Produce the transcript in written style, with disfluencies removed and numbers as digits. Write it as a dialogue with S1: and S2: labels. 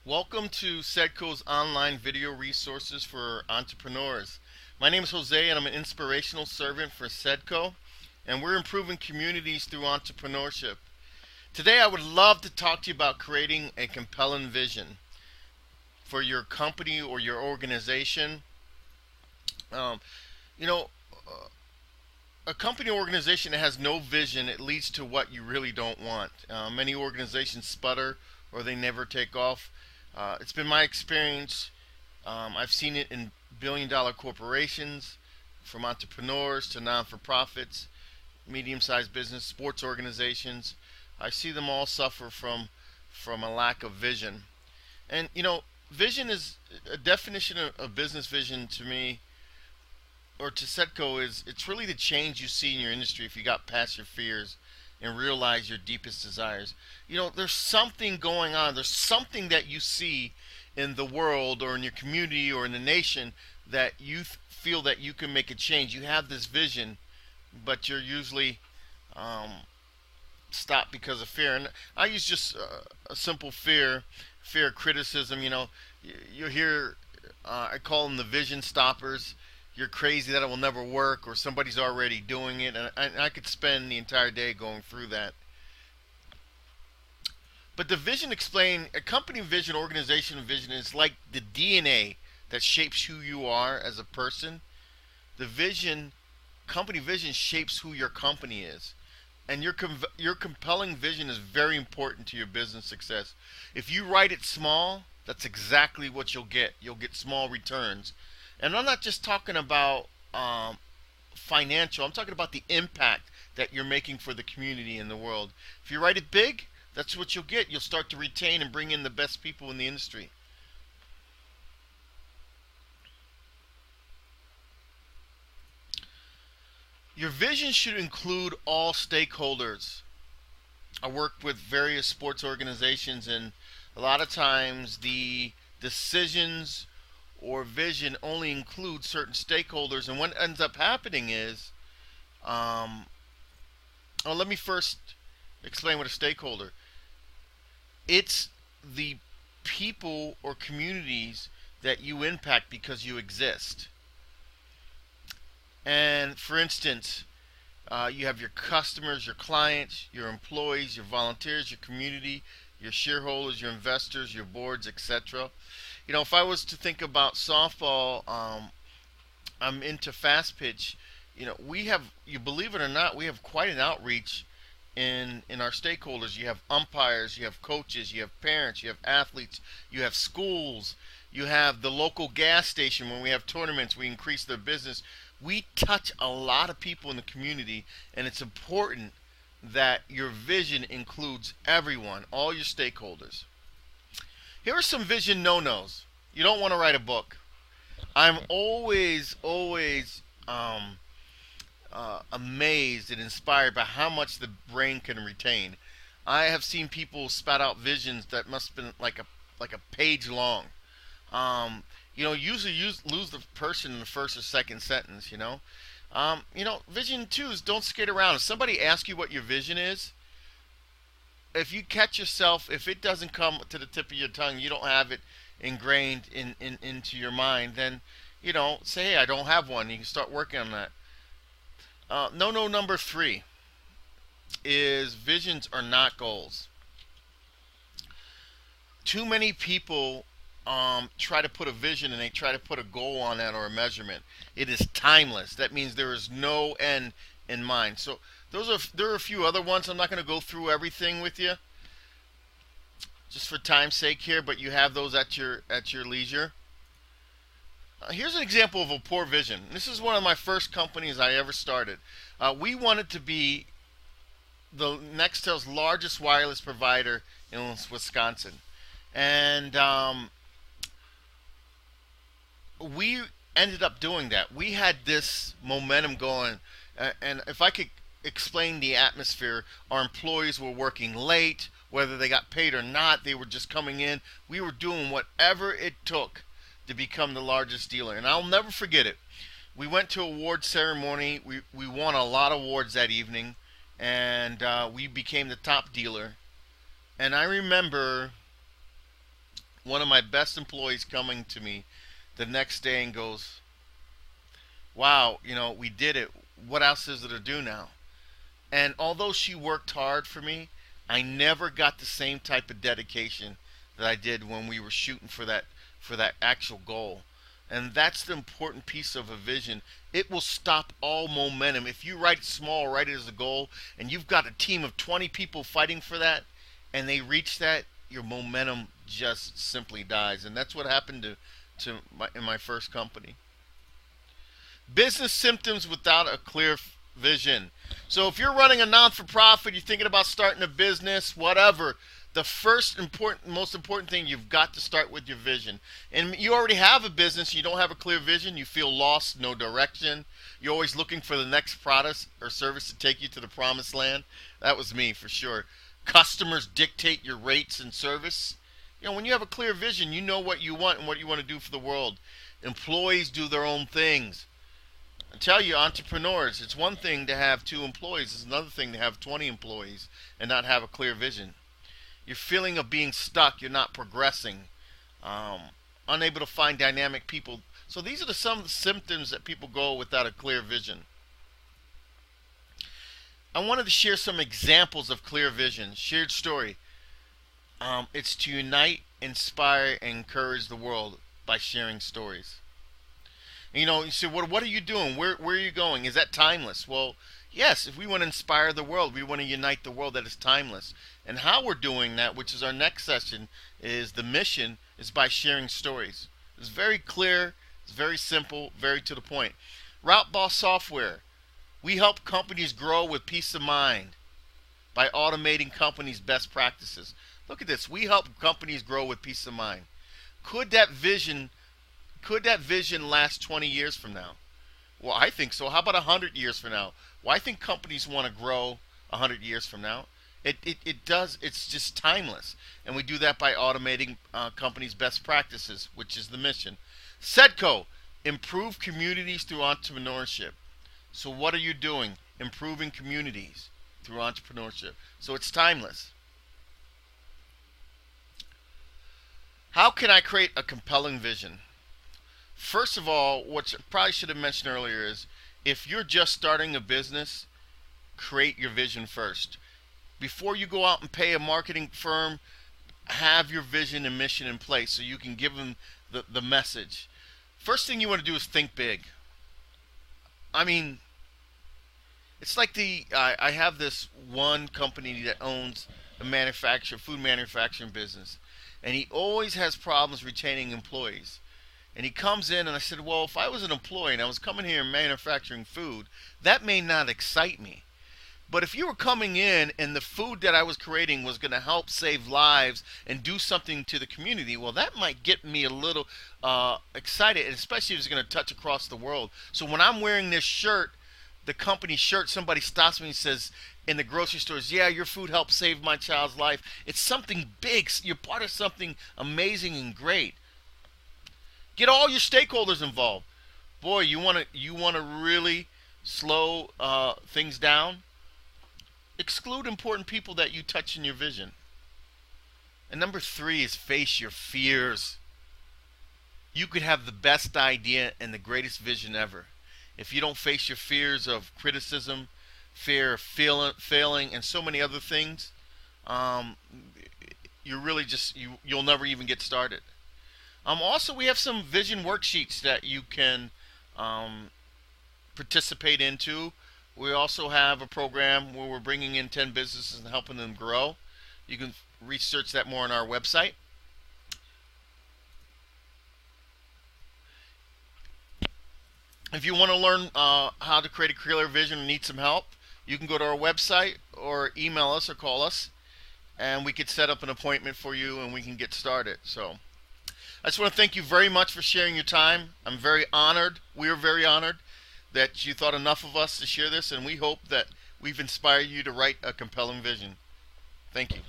S1: Welcome to Cedco's online video resources for entrepreneurs. My name is Jose and I'm an inspirational servant for Cedco, and we're improving communities through entrepreneurship. Today I would love to talk to you about creating a compelling vision for your company or your organization. Um, you know, a company or organization that has no vision, it leads to what you really don't want. Many organizations sputter or they never take off. It's been my experience. I've seen it in billion-dollar corporations, from entrepreneurs to non-for-profits, medium-sized business, sports organizations. I see them all suffer from a lack of vision. And vision is a definition of business vision to me, or to Cedco, is it's really the change you see in your industry if you got past your fears and realize your deepest desires. There's something going on. There's something that you see in the world or in your community or in the nation that you feel that you can make a change. You have this vision, but you're usually stopped because of fear. And I use just a simple fear of criticism. You hear, I call them the vision stoppers. You're crazy, that it will never work, or somebody's already doing it, and I could spend the entire day going through that. But the vision explain a company vision, organization vision is like the DNA that shapes who you are as a person. The vision, company vision, shapes who your company is, and your compelling vision is very important to your business success. If you write it small, that's exactly what you'll get. You'll get small returns. And I'm not just talking about financial. I'm talking about the impact that you're making for the community and the world. If you write it big, that's what you'll get. You'll start to retain and bring in the best people in the industry. Your vision should include all stakeholders. I work with various sports organizations, and a lot of times the decisions or vision only includes certain stakeholders, and what ends up happening is, let me first explain what a stakeholder. It's the people or communities that you impact because you exist. And for instance, you have your customers, your clients, your employees, your volunteers, your community, your shareholders, your investors, your boards, etc. If I was to think about softball, I'm into fast pitch. We have, you believe it or not, we have quite an outreach in our stakeholders. You have umpires, you have coaches, you have parents, you have athletes, you have schools, you have the local gas station. When we have tournaments, we increase their business. We touch a lot of people in the community, and it's important that your vision includes everyone, all your stakeholders. Here are some vision no-nos. You don't want to write a book. I'm always amazed and inspired by how much the brain can retain. I have seen people spat out visions that must have been like a page long. Usually lose the person in the first or second sentence. Vision two is don't skate around. If somebody asks you what your vision is, if you catch yourself, if it doesn't come to the tip of your tongue, you don't have it ingrained into your mind, then say, hey, I don't have one. You can start working on that. No, number three is visions are not goals. Too many people try to put a vision and they try to put a goal on that or a measurement. It is timeless. That means there is no end in mind. So there are a few other ones. I'm not going to go through everything with you, just for time's sake here, but you have those at your leisure. Here's an example of a poor vision. This is one of my first companies I ever started. We wanted to be the Nextel's largest wireless provider in Wisconsin, and we ended up doing that. We had this momentum going, and if I could explain the atmosphere, our employees were working late, whether they got paid or not. They were just coming in. We were doing whatever it took to become the largest dealer, and I'll never forget it. We went to an award ceremony. We won a lot of awards that evening, and we became the top dealer. And I remember one of my best employees coming to me the next day and goes, wow, we did it. What else is there to do now? And although she worked hard for me, I never got the same type of dedication that I did when we were shooting for that actual goal. And that's the important piece of a vision. It will stop all momentum. If you write it small, write it as a goal, and you've got a team of 20 people fighting for that, and they reach that, your momentum just simply dies. And that's what happened in my first company. Business symptoms without a clear vision. So if you're running a non-for-profit, you're thinking about starting a business, whatever, the most important thing, you've got to start with your vision. And you already have a business, you don't have a clear vision, you feel lost, no direction. You're always looking for the next product or service to take you to the promised land. That was me for sure. Customers dictate your rates and service. When you have a clear vision, you know what you want and what you want to do for the world. Employees do their own things. I tell you, entrepreneurs, it's one thing to have 2 employees. It's another thing to have 20 employees and not have a clear vision. Your feeling of being stuck, you're not progressing, unable to find dynamic people. So these are some of the symptoms that people go without a clear vision. I wanted to share some examples of clear vision. Shared story. It's to unite, inspire, and encourage the world by sharing stories. You say, what are you doing? Where are you going? Is that timeless? Well, yes, if we want to inspire the world, we want to unite the world, that is timeless. And how we're doing that, which is our next session, is the mission, is by sharing stories. It's very clear, it's very simple, very to the point. Route Boss Software. We help companies grow with peace of mind by automating companies' best practices. Look at this. We help companies grow with peace of mind. Could that vision last 20 years from now? Well, I think so. How about 100 years from now? Well, I think companies want to grow 100 years from now. It does. It's just timeless. And we do that by automating companies' best practices, which is the mission. Cedco, improve communities through entrepreneurship. So what are you doing? Improving communities through entrepreneurship. So it's timeless. How can I create a compelling vision? First of all, what I probably should have mentioned earlier is, if you're just starting a business, create your vision first. Before you go out and pay a marketing firm, have your vision and mission in place so you can give them the message. First thing you want to do is think big. I mean, it's like I have this one company that owns a food manufacturing business, and he always has problems retaining employees. And he comes in, and I said, well, if I was an employee and I was coming here and manufacturing food, that may not excite me. But if you were coming in and the food that I was creating was going to help save lives and do something to the community, well, that might get me a little excited, especially if it's going to touch across the world. So when I'm wearing this shirt, the company shirt, somebody stops me and says in the grocery stores, yeah, your food helped save my child's life. It's something big. You're part of something amazing and great. Get all your stakeholders involved. Boy, you want to really slow things down? Exclude important people that you touch in your vision. And number 3 is face your fears. You could have the best idea and the greatest vision ever. If you don't face your fears of criticism, fear of failing, and so many other things, you're really you'll never even get started. Also, we have some vision worksheets that you can participate into. We also have a program where we're bringing in 10 businesses and helping them grow. You can research that more on our website. If you want to learn how to create a clear vision and need some help, you can go to our website or email us or call us, and we could set up an appointment for you and we can get started. So I just want to thank you very much for sharing your time. I'm very honored. We're very honored that you thought enough of us to share this, and we hope that we've inspired you to write a compelling vision. Thank you.